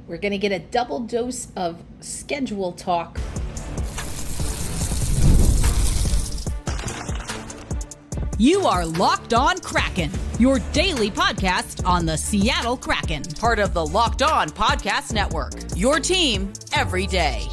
We're going to get a double dose of schedule talk. You are Locked On Kraken, your daily podcast on the Seattle Kraken, part of the Locked On Podcast Network, your team every day.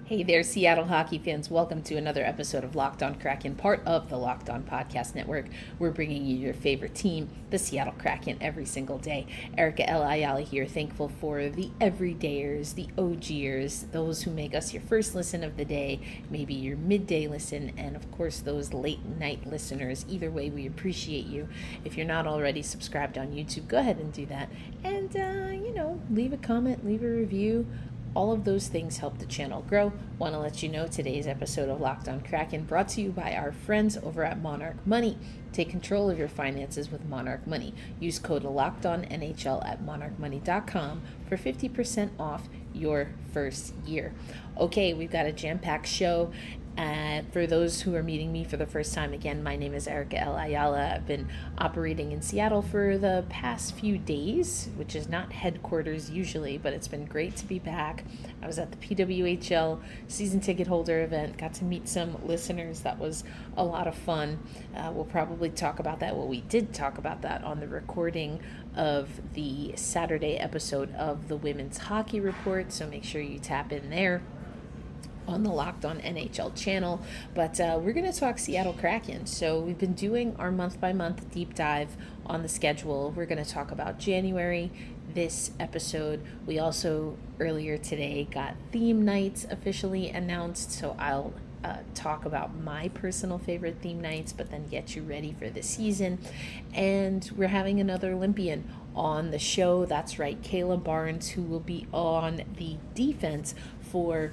Hey there, Seattle hockey fans. Welcome to another episode of Locked On Kraken, part of the Locked On Podcast Network. We're bringing you your favorite team, the Seattle Kraken, every single day. Ayala here, thankful for the everydayers, the OGers, those who make us your first listen of the day, maybe your midday listen, and of course those late night listeners. Either way, we appreciate you. If you're not already subscribed on YouTube, go ahead and do that. And, leave a comment, leave a review. All of those things help the channel grow. Want to let you know today's episode of Locked On Kraken brought to you by our friends over at Monarch Money. Take control of your finances with Monarch Money. Use code LOCKEDONNHL at monarchmoney.com for 50% off your first year. Okay, we've got a jam-packed show. For those who are meeting me for the first time, again, my name is Ayala. I've been operating in Seattle for the past few days, which is not headquarters usually, but it's been great to be back. I was at the PWHL season ticket holder event, got to meet some listeners. That was a lot of fun. We'll probably talk about that. Well, we did talk about that on the recording of the Saturday episode of the Women's Hockey Report, so make sure you tap in there on the Locked On NHL channel. But we're going to talk Seattle Kraken. So we've been doing our month-by-month deep dive on the schedule. We're going to talk about January this episode. We also, earlier today, got theme nights officially announced. So I'll talk about my personal favorite theme nights, but then get you ready for the season. And we're having another Olympian on the show. That's right, Cayla Barnes, who will be on the defense for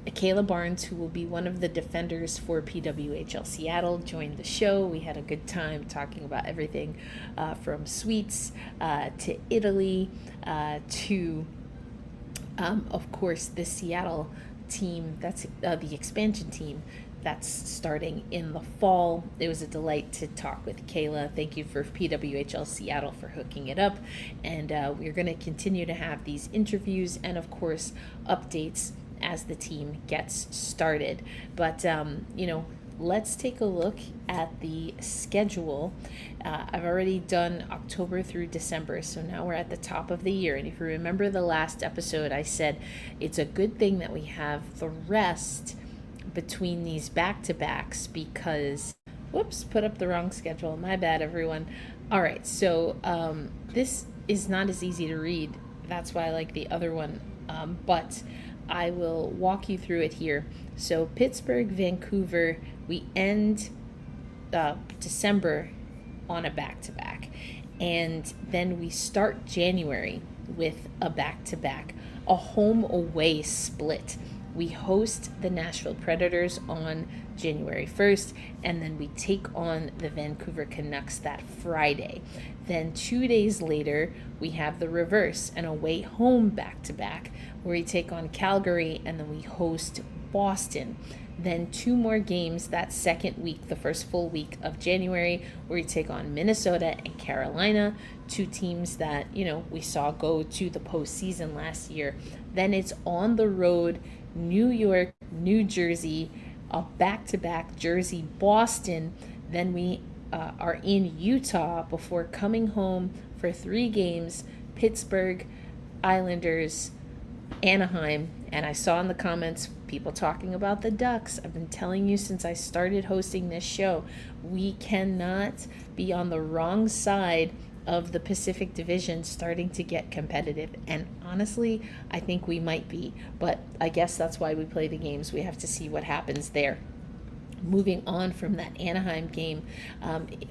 Cayla Barnes, who will be one of the defenders for PWHL Seattle, joined the show. We had a good time talking about everything from suites to Italy to, of course, the Seattle team. That's the expansion team that's starting in the fall. It was a delight to talk with Kayla. Thank you for PWHL Seattle for hooking it up. And we're going to continue to have these interviews and, of course, updates as the team gets started. But, let's take a look at the schedule. I've already done October through December, so now we're at the top of the year. And if you remember the last episode, I said it's a good thing that we have the rest between these back-to-backs because, put up the wrong schedule. My bad, everyone. All right, so this is not as easy to read. That's why I like the other one, but I will walk you through it here. So Pittsburgh, Vancouver, we end December on a back-to-back. And then we start January with a back-to-back, a home-away split. We host the Nashville Predators on January 1st, and then we take on the Vancouver Canucks that Friday. Then 2 days later, we have the reverse, an away-home back-to-back, where we take on Calgary, and then we host Boston. Then 2 more games that second week, the first full week of January, where we take on Minnesota and Carolina, 2 teams that, we saw go to the postseason last year. Then it's on the road, New York, New Jersey, a back-to-back Jersey, Boston. Then we are in Utah before coming home for 3 games, Pittsburgh, Islanders, Anaheim. And I saw in the comments people talking about the Ducks. I've been telling you since I started hosting this show, we cannot be on the wrong side of the Pacific Division starting to get competitive. And honestly, I think we might be. But I guess that's why we play the games. We have to see what happens there. Moving on from that Anaheim game,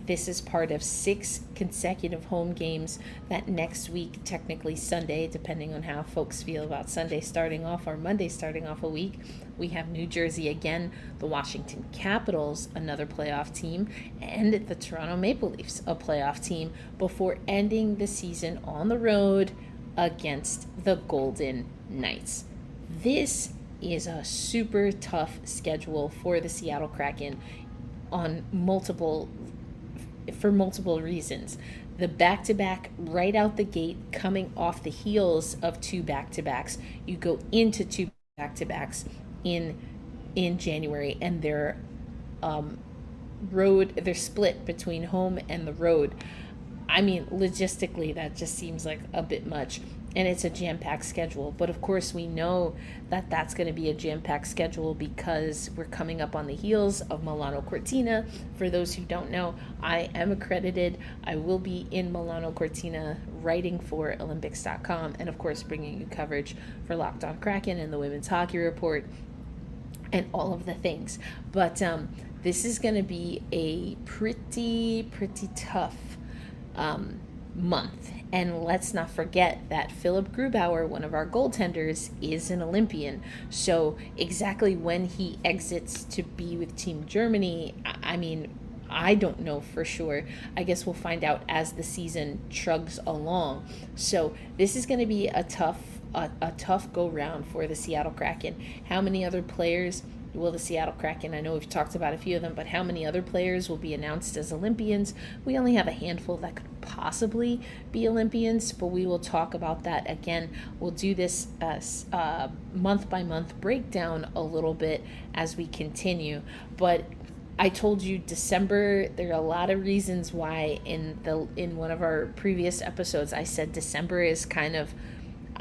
this is part of 6 consecutive home games that next week, technically Sunday, depending on how folks feel about Sunday starting off or Monday starting off a week, we have New Jersey again, the Washington Capitals, another playoff team, and the Toronto Maple Leafs, a playoff team, before ending the season on the road against the Golden Knights. This is a super tough schedule for the Seattle Kraken for multiple reasons. the back-to-back right out the gate, coming off the heels of 2 back-to-backs. You go into 2 back-to-backs in January, and they're split between home and the road. I mean, logistically, that just seems like a bit much. And it's a jam-packed schedule. But of course, we know that that's going to be a jam-packed schedule because we're coming up on the heels of Milano Cortina. For those who don't know, I am accredited. I will be in Milano Cortina writing for Olympics.com, and of course, bringing you coverage for Locked On Kraken and the Women's Hockey Report and all of the things. But this is going to be a pretty tough month. And let's not forget that Philip Grubauer, one of our goaltenders, is an Olympian. So exactly when he exits to be with Team Germany, I mean, I don't know for sure. I guess we'll find out as the season chugs along. So this is going to be a tough go round for the Seattle Kraken. How many other players will the Seattle Kraken, I know we've talked about a few of them, but how many other players will be announced as Olympians? We only have a handful that could possibly be Olympians, but we will talk about that again. We'll do this month by month breakdown a little bit as we continue. But I told you December, there are a lot of reasons why in one of our previous episodes I said December is kind of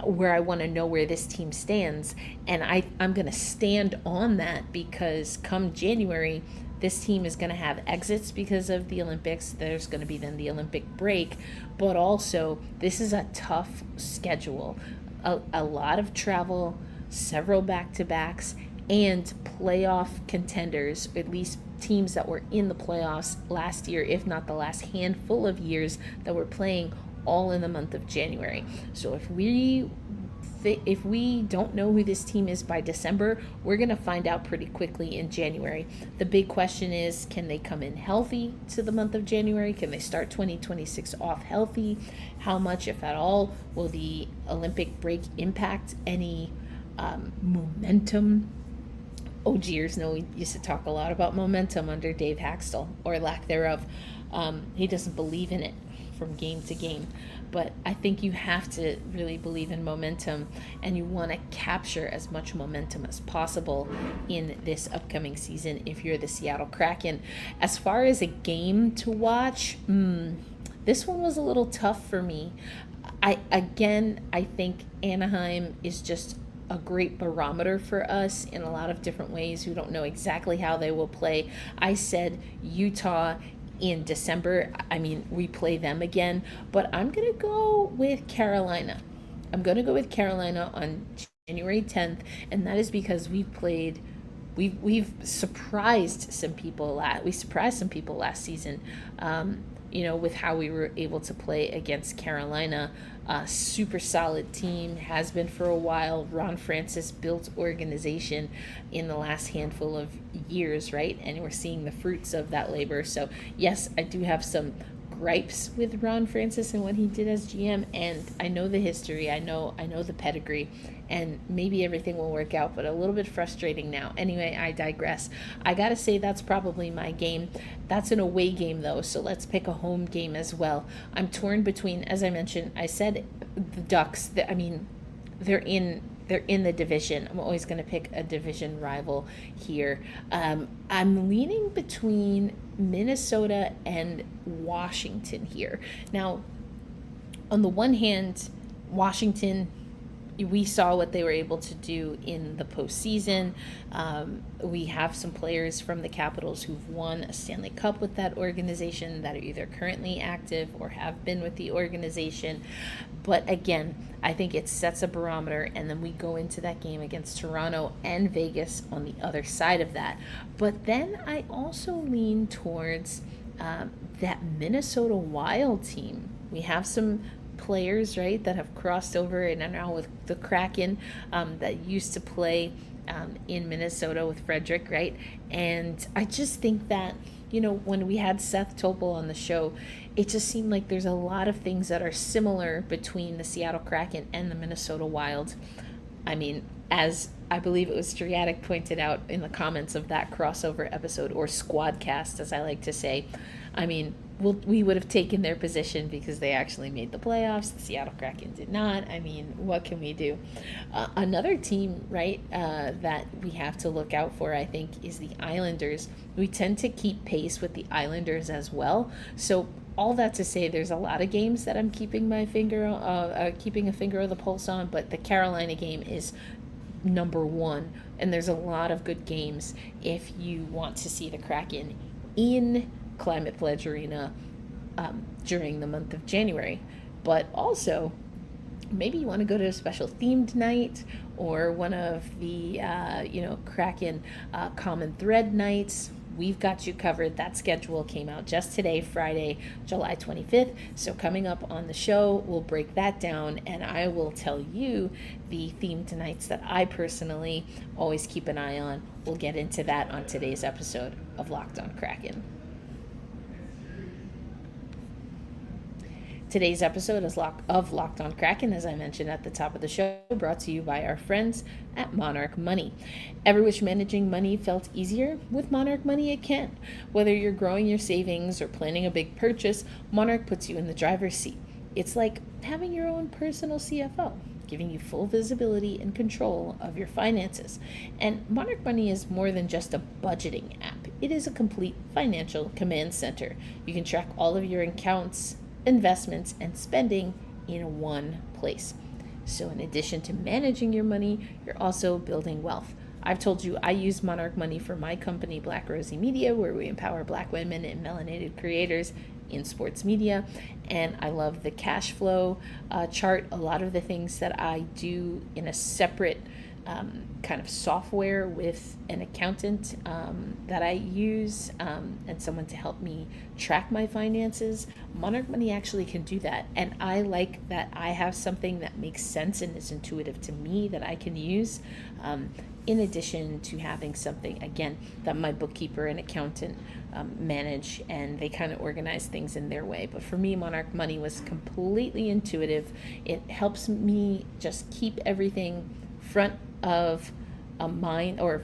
where I want to know where this team stands, and I'm going to stand on that because come January, this team is going to have exits because of the Olympics. There's going to be then the Olympic break, but also this is a tough schedule, a lot of travel, several back-to-backs, and playoff contenders, at least teams that were in the playoffs last year, if not the last handful of years that were playing all in the month of January. So if we don't know who this team is by December, we're going to find out pretty quickly in January. The big question is, can they come in healthy to the month of January? Can they start 2026 off healthy? How much, if at all, will the Olympic break impact any momentum? OGers know we used to talk a lot about momentum under Dave Haxtell, or lack thereof. He doesn't believe in it from game to game, but I think you have to really believe in momentum, and you want to capture as much momentum as possible in this upcoming season if you're the Seattle Kraken. As far as a game to watch, this one was a little tough for me. I think Anaheim is just a great barometer for us in a lot of different ways. We don't know exactly how they will play. I said Utah in December. I mean, we play them again, but I'm going to go with Carolina. I'm going to go with Carolina on January 10th, and that is because we've surprised some people. We surprised some people last season, with how we were able to play against Carolina. A super solid team, has been for a while. Ron Francis built organization in the last handful of years, right? And we're seeing the fruits of that labor. So yes, I do have some gripes with Ron Francis and what he did as GM, and I know the history, I know the pedigree, and maybe everything will work out, but a little bit frustrating now. Anyway, I digress. I gotta say that's probably my game. That's an away game though, so let's pick a home game as well. I'm torn between, as I mentioned, I said the Ducks. They're in the division. I'm always going to pick a division rival here. I'm leaning between Minnesota and Washington here. Now, on the one hand, Washington, we saw what they were able to do in the postseason. We have some players from the Capitals who've won a Stanley Cup with that organization that are either currently active or have been with the organization. But again, I think it sets a barometer, and then we go into that game against Toronto and Vegas on the other side of that. But then I also lean towards that Minnesota Wild team. We have some players, right, that have crossed over and are now with the Kraken, that used to play in Minnesota with Frederick, right? And I just think that, when we had Seth Topol on the show, it just seemed like there's a lot of things that are similar between the Seattle Kraken and the Minnesota Wild. I mean, as I believe it was Striatic pointed out in the comments of that crossover episode, or Squadcast, as I like to say, I mean, we would have taken their position because they actually made the playoffs. The Seattle Kraken did not. I mean, what can we do? Another team, right, that we have to look out for, I think, is the Islanders. We tend to keep pace with the Islanders as well. So all that to say, there's a lot of games that I'm keeping a finger of the pulse on, but the Carolina game is number one, and there's a lot of good games if you want to see the Kraken in Climate Pledge Arena during the month of January. But also, maybe you want to go to a special themed night or one of the Kraken Common Thread nights. We've got you covered. That schedule came out just today, Friday, July 25th. So coming up on the show, we'll break that down, and I will tell you the themed nights that I personally always keep an eye on. We'll get into that on today's episode of Locked On Kraken. Today's episode of Locked On Kraken, as I mentioned at the top of the show, brought to you by our friends at Monarch Money. Ever wish managing money felt easier? With Monarch Money, it can. Whether you're growing your savings or planning a big purchase, Monarch puts you in the driver's seat. It's like having your own personal CFO, giving you full visibility and control of your finances. And Monarch Money is more than just a budgeting app. It is a complete financial command center. You can track all of your accounts, investments, and spending in one place. So in addition to managing your money, you're also building wealth. I've told you I use Monarch Money for my company, Black Rosie Media, where we empower Black women and melanated creators in sports media. And I love the cash flow chart. A lot of the things that I do in a separate kind of software with an accountant that I use and someone to help me track my finances. Monarch Money actually can do that. And I like that I have something that makes sense and is intuitive to me that I can use, in addition to having something, again, that my bookkeeper and accountant manage, and they kind of organize things in their way. But for me, Monarch Money was completely intuitive. It helps me just keep everything front of a mind, or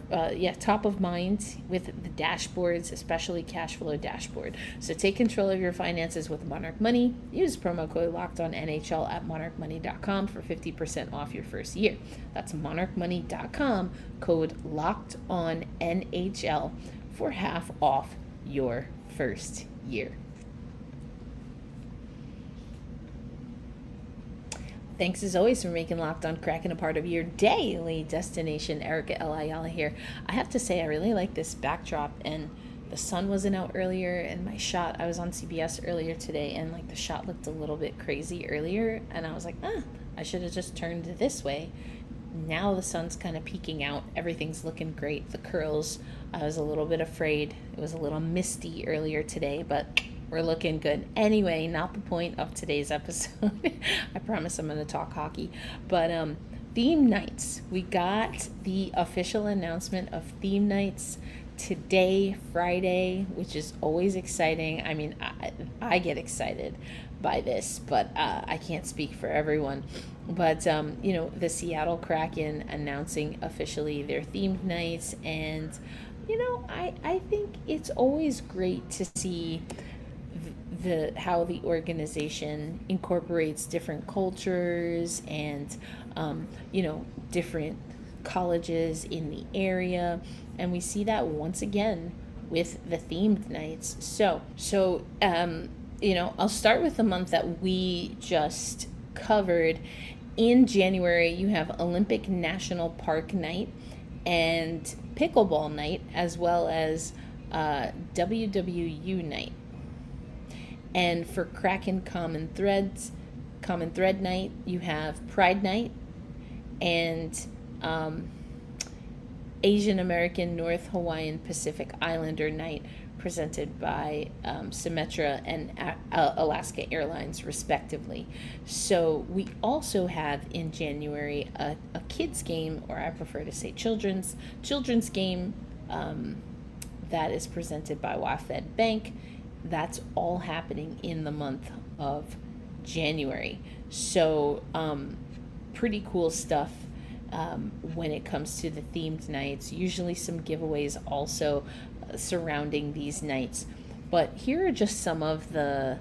top of mind with the dashboards, especially cash flow dashboard. So take control of your finances with Monarch Money. Use promo code LOCKEDONNHL at monarchmoney.com for 50% off your first year. That's monarchmoney.com, code LOCKEDONNHL for half off your first year. Thanks as always for making Locked On Kraken a part of your daily destination. Ayala here. I have to say, I really like this backdrop, and the sun wasn't out earlier, and my shot, I was on CBS earlier today, and like the shot looked a little bit crazy earlier, and I was like, I should have just turned this way. Now the sun's kind of peeking out. Everything's looking great. The curls, I was a little bit afraid. It was a little misty earlier today, but we're looking good. Anyway, not the point of today's episode. I promise I'm going to talk hockey. But theme nights. We got the official announcement of theme nights today, Friday, which is always exciting. I mean, I get excited by this, but I can't speak for everyone. But, the Seattle Kraken announcing officially their themed nights. And, I think it's always great to see how the organization incorporates different cultures and different colleges in the area, and we see that once again with the themed nights. So I'll start with the month that we just covered. In January, you have Olympic National Park Night and Pickleball Night, as well as WWU Night. And for Kraken Common Thread Night, you have Pride Night and Asian American North Hawaiian Pacific Islander Night, presented by Symetra and Alaska Airlines, respectively. So we also have in January a kids game, or I prefer to say children's game, that is presented by WaFd Bank. That's all happening in the month of January. So pretty cool stuff when it comes to the themed nights. Usually some giveaways also surrounding these nights. But here are just some of the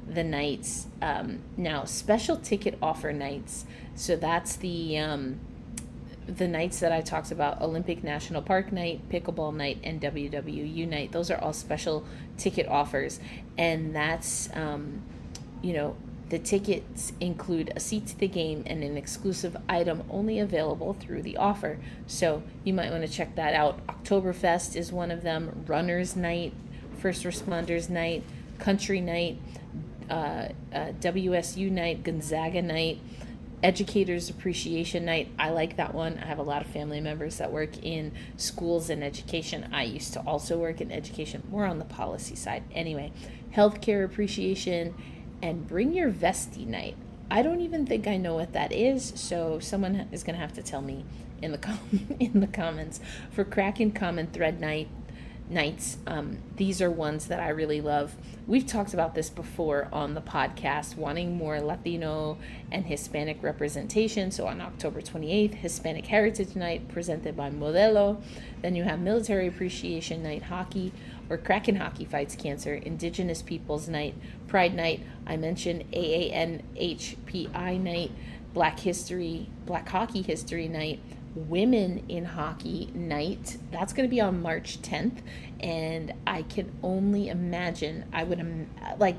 nights. Now, special ticket offer nights. So that's the nights that I talked about: Olympic National Park night, pickleball night, and WWU night. Those are all special ticket offers, and that's the tickets include a seat to the game and an exclusive item only available through the offer. So you might want to check that out. Oktoberfest is one of them. Runners night, First Responders night, Country night, WSU night, Gonzaga night, Educators Appreciation Night. I like that one. I have a lot of family members that work in schools and education. I used to also work in education, more on the policy side. Anyway, Healthcare Appreciation, and Bring Your Vestie Night. I don't even think I know what that is, so someone is going to have to tell me in the comments. For Kraken Common Thread nights, these are ones that I really love. We've talked about this before on the podcast, wanting more Latino and Hispanic representation. So on October 28th, Hispanic Heritage Night presented by Modelo. Then you have Military Appreciation Night, hockey, or Kraken Hockey Fights Cancer, Indigenous Peoples Night, Pride Night. I mentioned AANHPI Night, Black Hockey History Night, Women in Hockey Night. That's going to be on March 10th, and I can only imagine,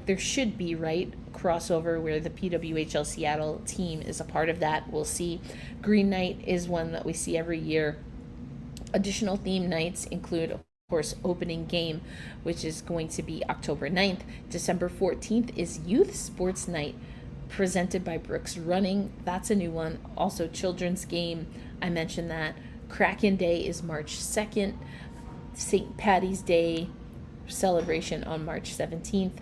there should be, right, crossover where the PWHL Seattle team is a part of that. We'll see. Green Night is one that we see every year. Additional theme nights include, of course, opening game, which is going to be October 9th. December 14th is Youth Sports Night, presented by Brooks Running. That's a new one. Also, Children's Game, I mentioned that. Kraken Day is March 2nd. St. Patty's Day celebration on March 17th.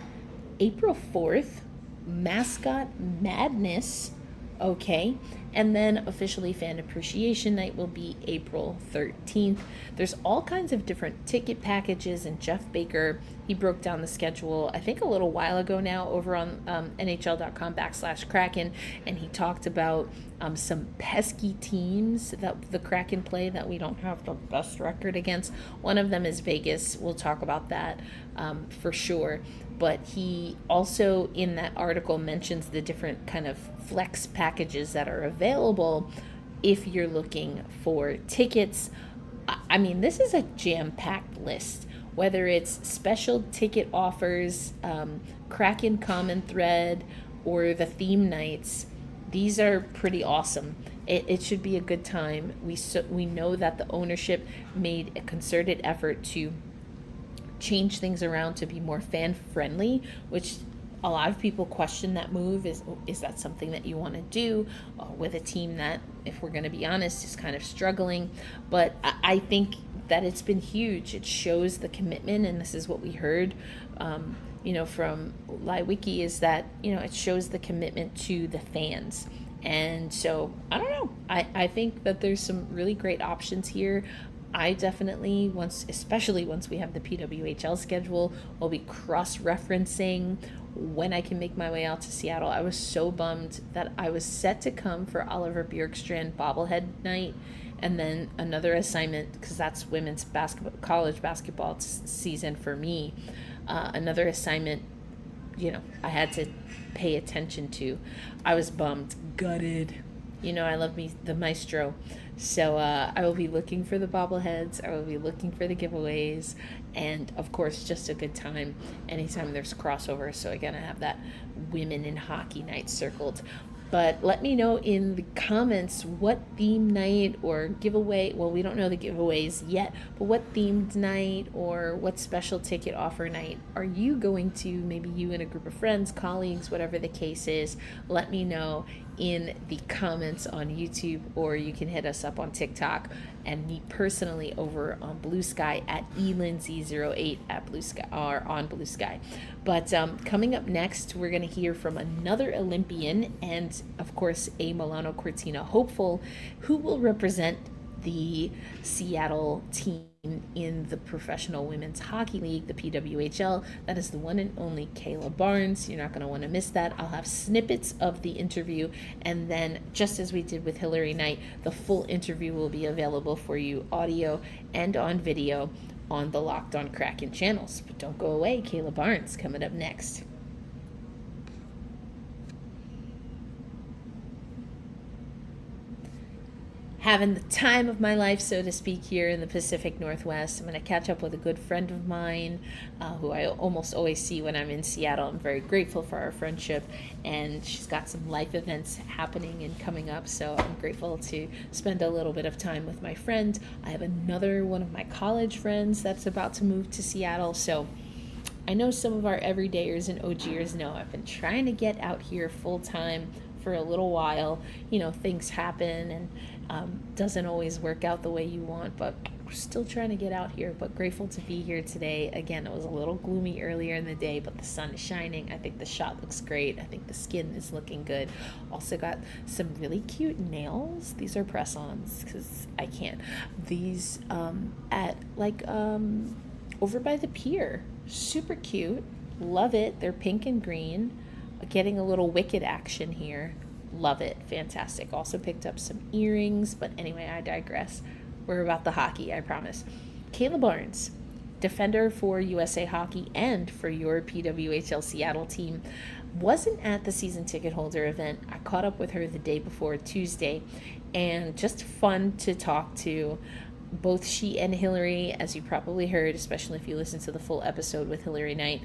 April 4th, Mascot Madness. Okay. And then officially Fan Appreciation Night will be April 13th. There's all kinds of different ticket packages, and Jeff Baker, he broke down the schedule, I think a little while ago now, over on NHL.com/Kraken, and he talked about some pesky teams that the Kraken play that we don't have the best record against. One of them is Vegas. We'll talk about that for sure. But he also, in that article, mentions the different kind of flex packages that are available if you're looking for tickets. I mean, this is a jam-packed list. Whether it's special ticket offers, Kraken Common Thread, or the theme nights, these are pretty awesome. It should be a good time. We know that the ownership made a concerted effort to change things around to be more fan friendly, which a lot of people question that move. Is that something that you want to do with a team that, if we're going to be honest, is kind of struggling? But I think that it's been huge. It shows the commitment, and this is what we heard from Liwiki, is that it shows the commitment to the fans. And so I don't know, I think that there's some really great options here. I definitely, especially once we have the PWHL schedule, will be cross-referencing when I can make my way out to Seattle. I was so bummed that I was set to come for Oliver Bjorkstrand bobblehead night, and then another assignment, because that's women's college basketball season for me. Another assignment, I had to pay attention to. I was bummed, gutted. I love me the maestro. So I will be looking for the bobbleheads. I will be looking for the giveaways. And, of course, just a good time anytime there's crossover. So, again, I have that Women in Hockey night circled. But let me know in the comments what theme night or giveaway, well, we don't know the giveaways yet, but what themed night or what special ticket offer night are you going to? Maybe you and a group of friends, colleagues, whatever the case is. Let me know in the comments on YouTube, or you can hit us up on TikTok and me personally over on Blue Sky at elindsay08 at Blue Sky, or on Blue Sky. But coming up next, we're going to hear from another Olympian and, of course, a Milano Cortina hopeful who will represent the Seattle team in the Professional Women's Hockey League, the PWHL. That is the one and only Cayla Barnes. You're not going to want to miss that. I'll have snippets of the interview, and then, just as we did with Hillary Knight, the full interview will be available for you, audio and on video, on the Locked On Kraken channels. But don't go away. Cayla Barnes coming up next. Having the time of my life, so to speak, here in the Pacific Northwest. I'm going to catch up with a good friend of mine who I almost always see when I'm in Seattle. I'm very grateful for our friendship, and she's got some life events happening and coming up, so I'm grateful to spend a little bit of time with my friend. I have another one of my college friends that's about to move to Seattle, so I know some of our everydayers and OGers know I've been trying to get out here full-time for a little while. You know, things happen and doesn't always work out the way you want, but we're still trying to get out here. But grateful to be here today. Again, it was a little gloomy earlier in the day, but the sun is shining. I think the shot looks great. I think the skin is looking good. Also got some really cute nails. These are press-ons because I can't. These at like over by the pier. Super cute. Love it. They're pink and green. Getting a little Wicked action here. Love it. Fantastic. Also picked up some earrings, but anyway, I digress. We're about the hockey, I promise. Cayla Barnes, defender for USA Hockey and for your PWHL Seattle team, wasn't at the season ticket holder event. I caught up with her the day before Tuesday, and just fun to talk to. Both she and Hillary, as you probably heard, especially if you listen to the full episode with Hillary Knight,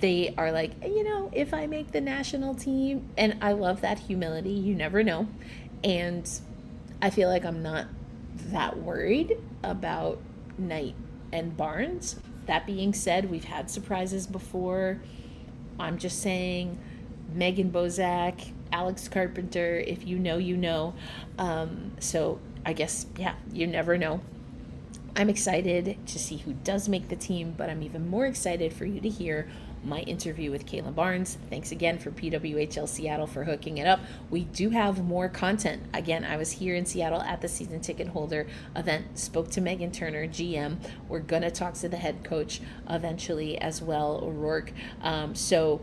they are like, you know, if I make the national team, and I love that humility, you never know. And I feel like I'm not that worried about Knight and Barnes. That being said, we've had surprises before. I'm just saying, Megan Bozak, Alex Carpenter, if you know, you know. So I guess, yeah, you never know. I'm excited to see who does make the team, but I'm even more excited for you to hear my interview with Cayla Barnes. Thanks again for PWHL Seattle for hooking it up. We do have more content. Again, I was here in Seattle at the season ticket holder event, spoke to Megan Turner, GM. We're going to talk to the head coach eventually as well, O'Rourke. So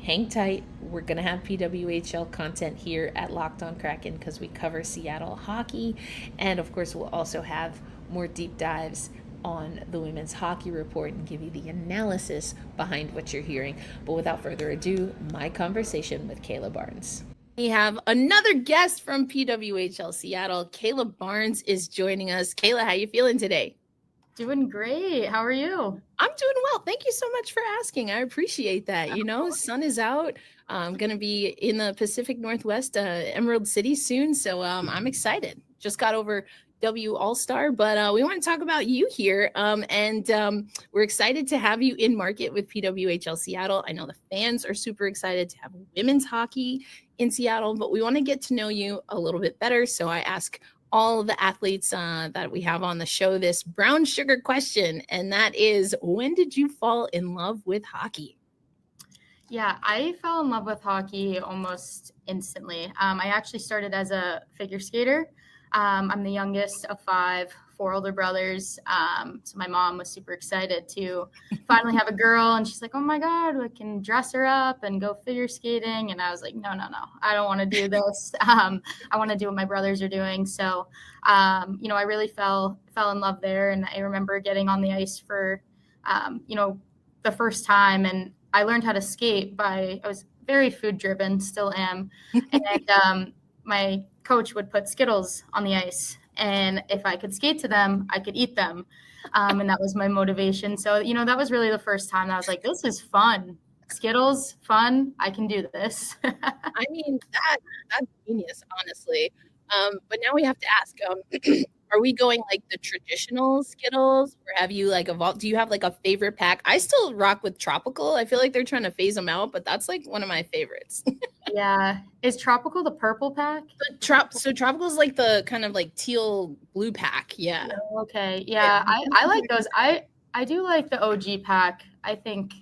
hang tight. We're going to have PWHL content here at Locked On Kraken because we cover Seattle hockey. And of course, we'll also have more deep dives on the Women's Hockey Report and give you the analysis behind what you're hearing. But without further ado, my conversation with Cayla Barnes. We have another guest from PWHL Seattle. Cayla Barnes is joining us. Cayla, how you feeling today? Doing great. How are you? I'm doing well. Thank you so much for asking. I appreciate that. You know, sun is out. I'm going to be in the Pacific Northwest, Emerald City soon. So I'm excited. Just got over W All-Star, but we want to talk about you here. We're excited to have you in market with PWHL Seattle. I know the fans are super excited to have women's hockey in Seattle, but we want to get to know you a little bit better. So I ask all the athletes that we have on the show this brown sugar question, and that is, when did you fall in love with hockey? Yeah, I fell in love with hockey almost instantly. I actually started as a figure skater. I'm the youngest of 5, 4 older brothers. So my mom was super excited to finally have a girl. And she's like, oh my God, we can dress her up and go figure skating. And I was like, no, I don't want to do this. I want to do what my brothers are doing. So, I really fell in love there. And I remember getting on the ice for, the first time. And I learned how to skate I was very food driven, still am. And my coach would put Skittles on the ice, and if I could skate to them, I could eat them. And that was my motivation. So, that was really the first time I was like, this is fun. Skittles, fun. I can do this. I mean, that's genius, honestly. But now we have to ask, are we going like the traditional Skittles, or have you like evolved? Do you have like a favorite pack? I still rock with Tropical. I feel like they're trying to phase them out, but that's like one of my favorites. Yeah. Is Tropical the purple pack? So Tropical is like the kind of like teal blue pack. Yeah. Okay. Yeah. I like those. I do like the OG pack. I think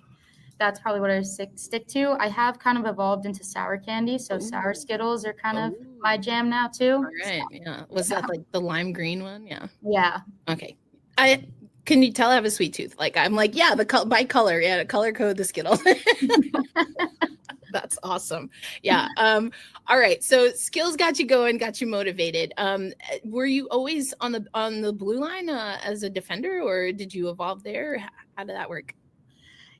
that's probably what I stick to. I have kind of evolved into sour candy. So Ooh. Sour Skittles are kind of my jam now too. All right. Yeah. Was that like the lime green one? Yeah. Yeah. Okay. Can you tell I have a sweet tooth? Like, I'm like, yeah, by color. Yeah. Color code the Skittles. That's awesome. Yeah. All right. So skills got you going, got you motivated. Were you always on the blue line as a defender, or did you evolve there? How did that work?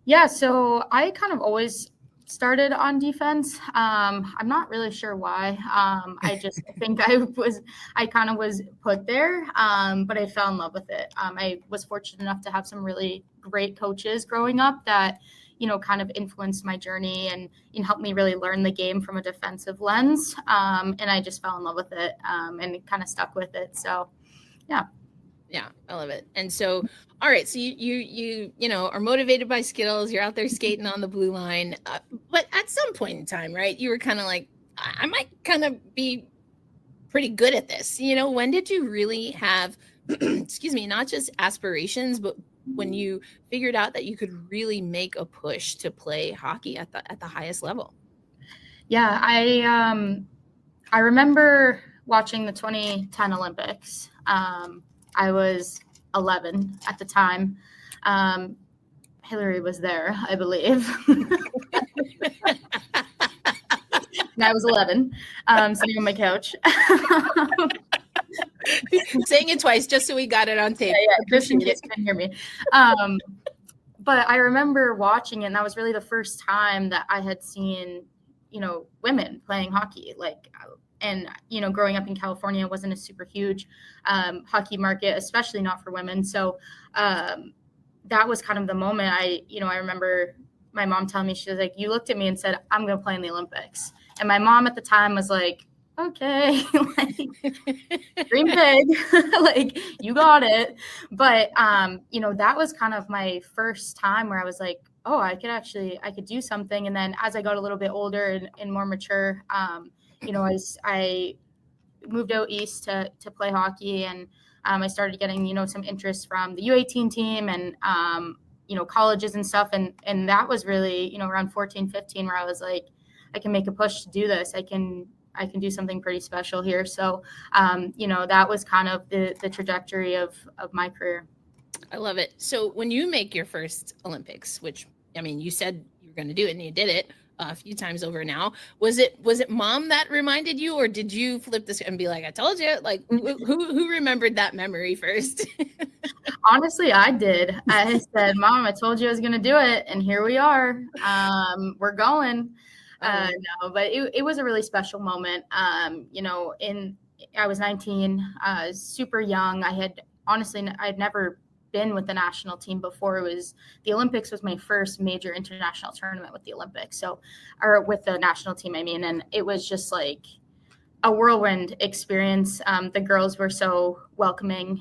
Yeah, so I kind of always started on defense. I'm not really sure why. I just think I kind of was put there, but I fell in love with it. I was fortunate enough to have some really great coaches growing up that, kind of influenced my journey and helped me really learn the game from a defensive lens. And I just fell in love with it and kind of stuck with it. So, yeah. Yeah, I love it. And so, all right, so you are motivated by skills. You're out there skating on the blue line, but at some point in time, right, you were kind of like, I might kind of be pretty good at this. When did you really have, excuse me, not just aspirations, but when you figured out that you could really make a push to play hockey at the highest level? Yeah, I remember watching the 2010 Olympics. I was 11 at the time. Hillary was there, I believe. And I was 11, sitting on my couch. Saying it twice just so we got it on tape. Yeah, just in case you couldn't hear me. But I remember watching it, and that was really the first time that I had seen, women playing hockey. And, growing up in California wasn't a super huge hockey market, especially not for women. So that was kind of the moment I remember my mom telling me, she was like, you looked at me and said, I'm going to play in the Olympics. And my mom at the time was like, okay, dream big, you got it. But, that was kind of my first time where I was like, oh, I could do something. And then as I got a little bit older and more mature, I moved out east to play hockey, and I started getting, some interest from the U18 team and, colleges and stuff. And that was really, around 14, 15, where I was like, I can make a push to do this. I can do something pretty special here. So, that was kind of the trajectory of my career. I love it. So when you make your first Olympics, which, you said you were going to do it and you did it a few times over now, was it mom that reminded you, or did you flip this and be like, I told you? Like, who remembered that memory first? Honestly, I did. I said, Mom, I told you I was going to do it, and here we are. We're going. No, but it was a really special moment. I was 19, super young. I'd never been with the national team before. The Olympics was my first major international tournament with the Olympics. Or with the national team, and it was just like a whirlwind experience. The girls were so welcoming,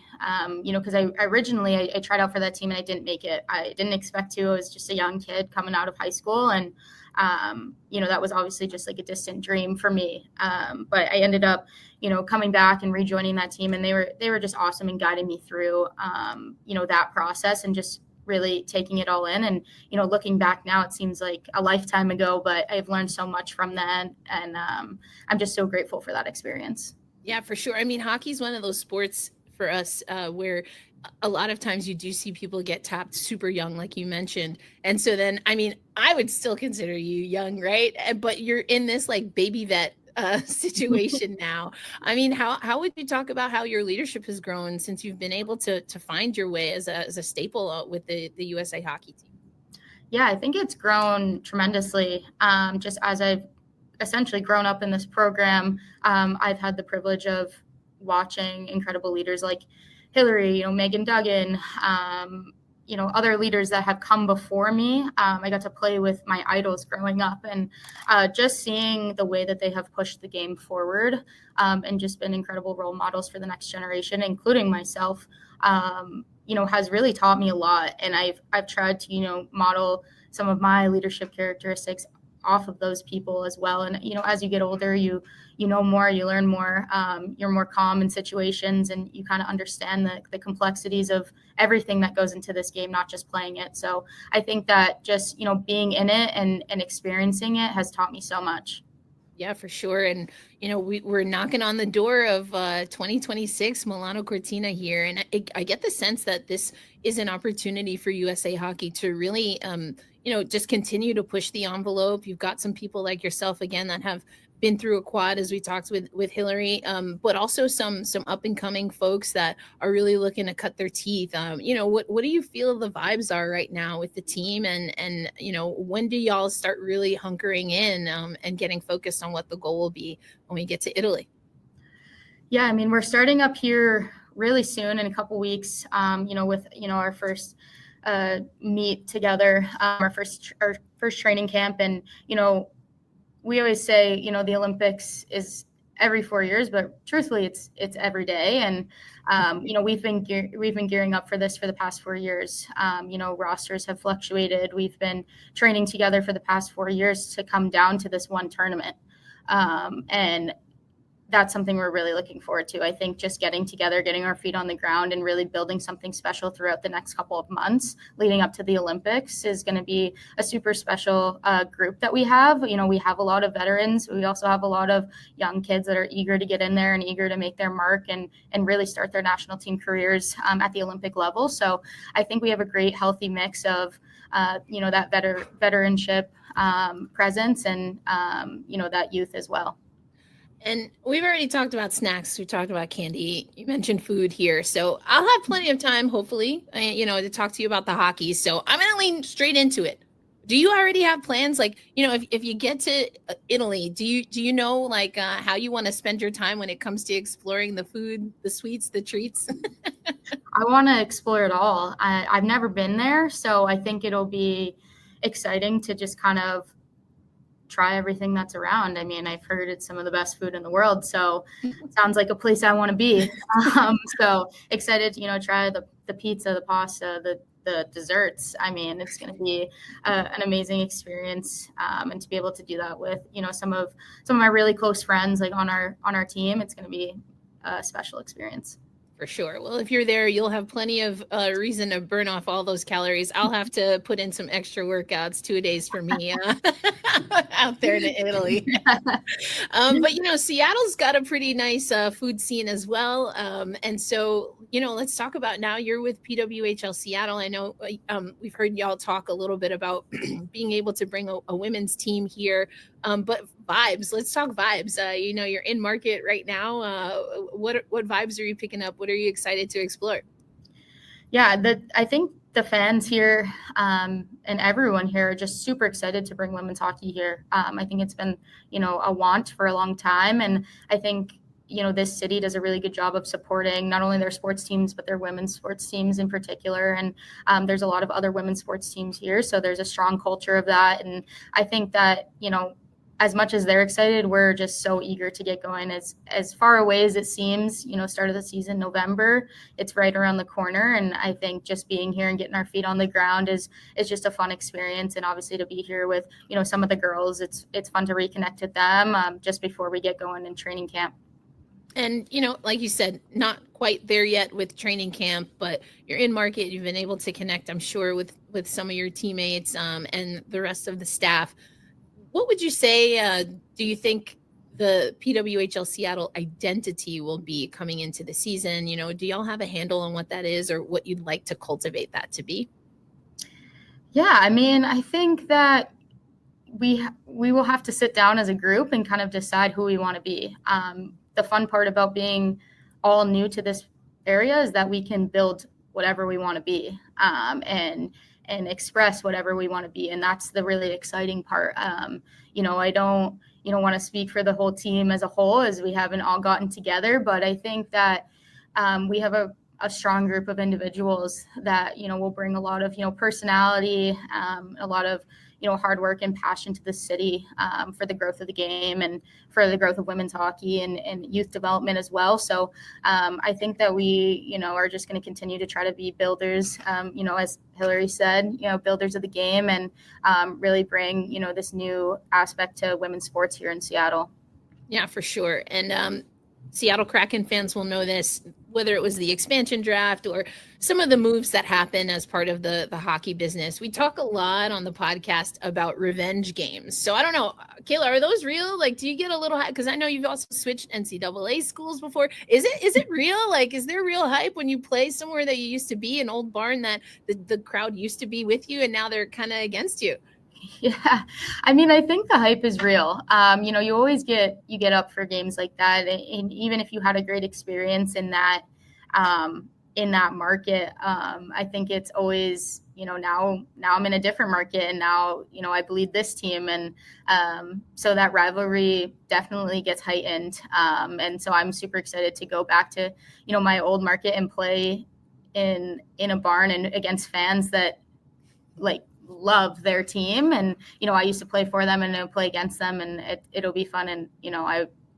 because I originally tried out for that team and I didn't make it. I didn't expect to. I was just a young kid coming out of high school, and that was obviously just like a distant dream for me. But I ended up, coming back and rejoining that team, and they were just awesome and guiding me through, that process and just really taking it all in. And, looking back now, it seems like a lifetime ago, but I've learned so much from that. And I'm just so grateful for that experience. Yeah, for sure. Hockey is one of those sports for us where a lot of times you do see people get tapped super young, like you mentioned. And so then, I would still consider you young, right? But you're in this like baby vet situation now. How would you talk about how your leadership has grown since you've been able to find your way as a staple with the USA hockey team? Yeah, I think it's grown tremendously. Just as I've essentially grown up in this program, I've had the privilege of watching incredible leaders like Hillary, Megan Duggan, other leaders that have come before me. I got to play with my idols growing up, and just seeing the way that they have pushed the game forward, and just been incredible role models for the next generation, including myself, has really taught me a lot. And I've tried to, model some of my leadership characteristics off of those people as well. And, as you get older, you know more, you learn more, you're more calm in situations, and you kind of understand the complexities of everything that goes into this game, not just playing it. So I think that just, being in it and experiencing it has taught me so much. Yeah, for sure. And, we're knocking on the door of 2026 Milano Cortina here. And I get the sense that this is an opportunity for USA Hockey to really, just continue to push the envelope. You've got some people like yourself, again, that have been through a quad, as we talked with Hillary, but also some up and coming folks that are really looking to cut their teeth. What do you feel the vibes are right now with the team, and when do y'all start really hunkering in and getting focused on what the goal will be when we get to Italy? Yeah, I mean, we're starting up here really soon in a couple weeks. With our first meet together, our first training camp, and we always say, the Olympics is every 4 years, but truthfully, it's every day. And we've been gearing up for this for the past 4 years. Rosters have fluctuated. We've been training together for the past 4 years to come down to this one tournament, and that's something we're really looking forward to. I think just getting together, getting our feet on the ground, and really building something special throughout the next couple of months leading up to the Olympics is going to be a super special group that we have. We have a lot of veterans. We also have a lot of young kids that are eager to get in there and eager to make their mark and really start their national team careers at the Olympic level. So I think we have a great, healthy mix of, that veteranship presence and, that youth as well. And we've already talked about snacks. We talked about candy. You mentioned food here. So I'll have plenty of time, hopefully, to talk to you about the hockey. So I'm going to lean straight into it. Do you already have plans? Like, if you get to Italy, do you know how you want to spend your time when it comes to exploring the food, the sweets, the treats? I want to explore it all. I've never been there, so I think it'll be exciting to just kind of try everything that's around. I mean, I've heard it's some of the best food in the world, so it sounds like a place I want to be. So excited to, try the pizza, the pasta, the desserts. I mean, it's going to be an amazing experience, and to be able to do that with, some of my really close friends, like on our team, it's going to be a special experience. For sure. Well, if you're there, you'll have plenty of reason to burn off all those calories. I'll have to put in some extra workouts 2 days for me out there in Italy. But, Seattle's got a pretty nice food scene as well. And so, let's talk about now you're with PWHL Seattle. I know we've heard y'all talk a little bit about being able to bring a women's team here. But vibes, let's talk vibes. You're in market right now. What vibes are you picking up? What are you excited to explore? Yeah, I think the fans here and everyone here are just super excited to bring women's hockey here. I think it's been, a want for a long time. And I think, this city does a really good job of supporting not only their sports teams, but their women's sports teams in particular. And there's a lot of other women's sports teams here. So there's a strong culture of that. And I think that, as much as they're excited, we're just so eager to get going. As far away as it seems, start of the season, November, it's right around the corner. And I think just being here and getting our feet on the ground is just a fun experience. And obviously to be here with, some of the girls, it's fun to reconnect with them just before we get going in training camp. And, like you said, not quite there yet with training camp, but you're in market. You've been able to connect, I'm sure, with some of your teammates and the rest of the staff. What would you say, do you think the PWHL Seattle identity will be coming into the season? Do y'all have a handle on what that is or what you'd like to cultivate that to be? Yeah, I mean, I think that we will have to sit down as a group and kind of decide who we want to be. The fun part about being all new to this area is that we can build whatever we want to be and express whatever we want to be. And that's the really exciting part. I don't, want to speak for the whole team as a whole, as we haven't all gotten together, but I think that we have a strong group of individuals that, will bring a lot of, personality, a lot of, hard work and passion to the city for the growth of the game and for the growth of women's hockey and youth development as well. So I think that we, are just going to continue to try to be builders, as Hillary said, builders of the game and really bring, this new aspect to women's sports here in Seattle. Yeah, for sure. And Seattle Kraken fans will know this. whether it was the expansion draft or some of the moves that happen as part of the hockey business. We talk a lot on the podcast about revenge games. So I don't know, Kayla, are those real? Like, do you get a little hype? Because I know you've also switched NCAA schools before. Is it real? Like, is there real hype when you play somewhere that you used to be, an old barn that the crowd used to be with you and now they're kind of against you? Yeah, I mean, I think the hype is real. You always get up for games like that, and even if you had a great experience in that market, I think it's always, now I'm in a different market, and now I bleed this team, and so that rivalry definitely gets heightened, and so I'm super excited to go back to my old market and play in a barn and against fans that love their team, and I used to play for them and I'll play against them, and it'll be fun, and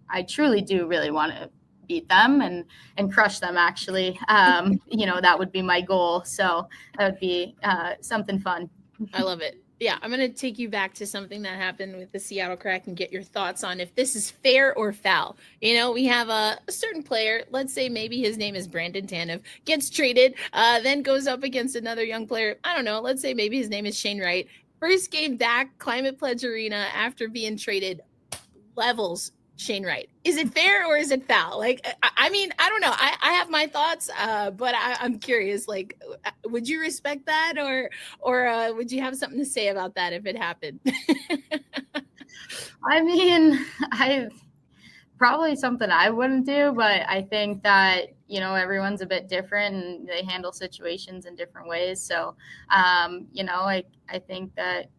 I truly do really want to beat them and crush them, actually. That would be my goal, so that would be something fun. I love it. Yeah, I'm going to take you back to something that happened with the Seattle Kraken and get your thoughts on if this is fair or foul. We have a certain player, let's say maybe his name is Brandon Tanev, gets traded, then goes up against another young player. I don't know, let's say maybe his name is Shane Wright. First game back, Climate Pledge Arena, after being traded, levels Shane Wright. Is it fair or is it foul? Like, I mean, I don't know. I have my thoughts, but I'm curious. Like, would you respect that, or would you have something to say about that if it happened? I mean, I probably something I wouldn't do, but I think that everyone's a bit different and they handle situations in different ways. So, I think that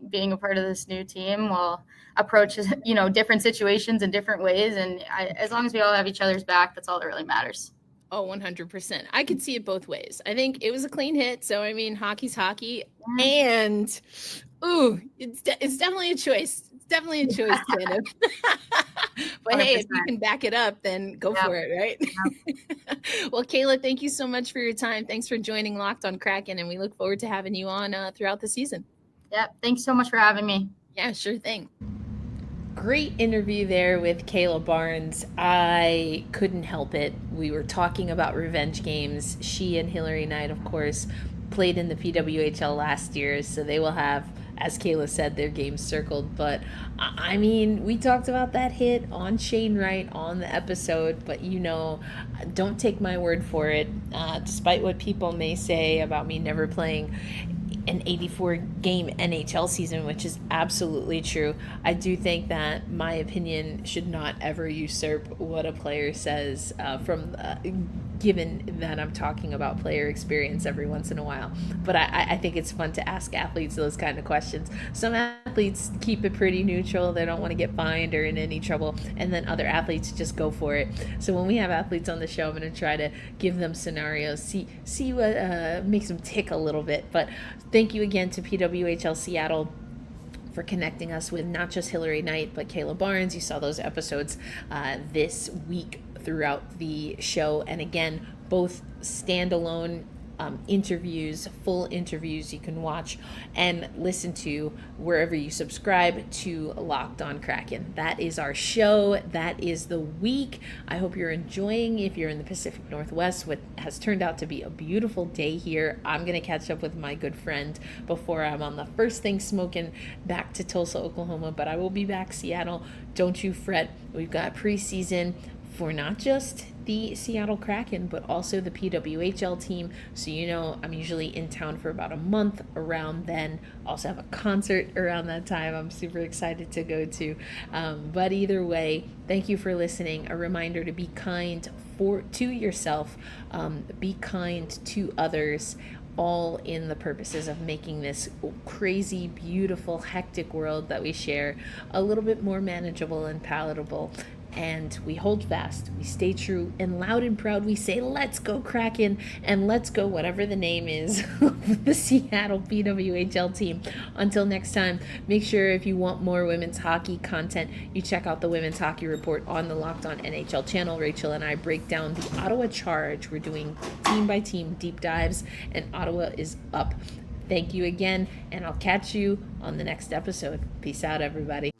being a part of this new team will approach different situations in different ways, and as long as we all have each other's back, that's all that really matters. Oh, 100%. I could see it both ways. I think it was a clean hit, so I mean, hockey's hockey, and it's definitely a choice. It's definitely a choice, Tanev. But 100%. Hey, if you can back it up, then go for it, right? Yep. Well, Kayla, thank you so much for your time. Thanks for joining Locked On Kraken, and we look forward to having you on throughout the season. Yep. Thanks so much for having me. Yeah, sure thing. Great interview there with Cayla Barnes. I couldn't help it. We were talking about revenge games. She and Hillary Knight, of course, played in the PWHL last year, so they will have, as Kayla said, their games circled. But, I mean, we talked about that hit on Shane Wright on the episode, but, don't take my word for it. Despite what people may say about me never playing an 84-game NHL season, which is absolutely true, I do think that my opinion should not ever usurp what a player says, given that I'm talking about player experience every once in a while. But I think it's fun to ask athletes those kind of questions. Some athletes keep it pretty neutral. They don't want to get fined or in any trouble. And then other athletes just go for it. So when we have athletes on the show, I'm going to try to give them scenarios, see what makes them tick a little bit. But thank you again to PWHL Seattle for connecting us with not just Hillary Knight, but Cayla Barnes. You saw those episodes this week throughout the show. And again, both standalone interviews, full interviews you can watch and listen to wherever you subscribe to Locked On Kraken. That is our show. That is the week. I hope you're enjoying, if you're in the Pacific Northwest, what has turned out to be a beautiful day here. I'm going to catch up with my good friend before I'm on the first thing smoking back to Tulsa, Oklahoma, but I will be back, Seattle. Don't you fret. We've got preseason for not just the Seattle Kraken, but also the PWHL team. So, I'm usually in town for about a month around then. Also have a concert around that time I'm super excited to go to. But either way, thank you for listening. A reminder to be kind to yourself, be kind to others, all in the purposes of making this crazy, beautiful, hectic world that we share a little bit more manageable and palatable. And we hold fast, we stay true, and loud and proud we say, let's go Kraken, and let's go whatever the name is of the Seattle PWHL team. Until next time, make sure if you want more women's hockey content, you check out the Women's Hockey Report on the Locked On NHL channel. Rachel and I break down the Ottawa Charge. We're doing team-by-team deep dives, and Ottawa is up. Thank you again, and I'll catch you on the next episode. Peace out, everybody.